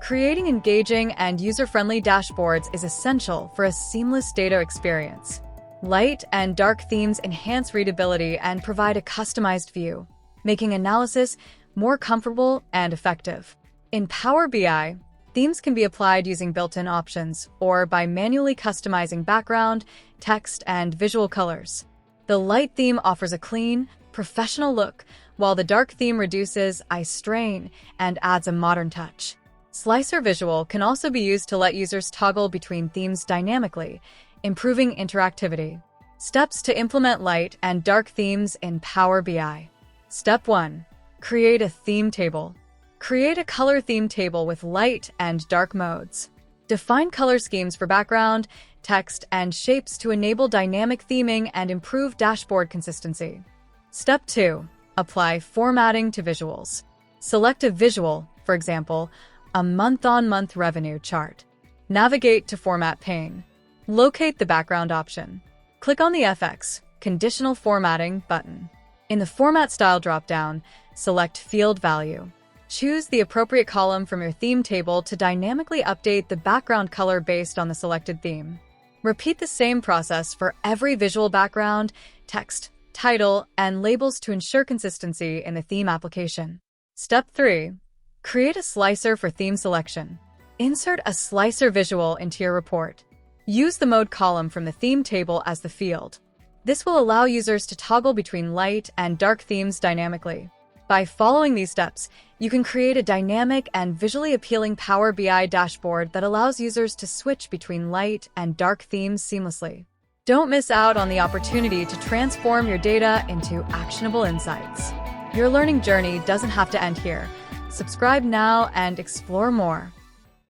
Creating engaging and user-friendly dashboards is essential for a seamless data experience. Light and dark themes enhance readability and provide a customized view, making analysis more comfortable and effective. In Power BI, themes can be applied using built-in options or by manually customizing background, text, and visual colors. The light theme offers a clean, professional look, while the dark theme reduces eye strain and adds a modern touch. Slicer Visual can also be used to let users toggle between themes dynamically, improving interactivity. Steps to implement light and dark themes in Power BI. Step 1. Create a theme table. Create a color theme table with light and dark modes. Define color schemes for background, text, and shapes to enable dynamic theming and improve dashboard consistency. Step 2. Apply formatting to visuals. Select a visual, for example, a month-on-month revenue chart. Navigate to Format pane. Locate the background option. Click on the FX Conditional Formatting button. In the Format Style dropdown, select Field Value. Choose the appropriate column from your theme table to dynamically update the background color based on the selected theme. Repeat the same process for every visual background, text, title, and labels to ensure consistency in the theme application. Step 3. Create a slicer for theme selection. Insert a slicer visual into your report. Use the mode column from the theme table as the field. This will allow users to toggle between light and dark themes dynamically. By following these steps, you can create a dynamic and visually appealing Power BI dashboard that allows users to switch between light and dark themes seamlessly. Don't miss out on the opportunity to transform your data into actionable insights. Your learning journey doesn't have to end here. Subscribe now and explore more.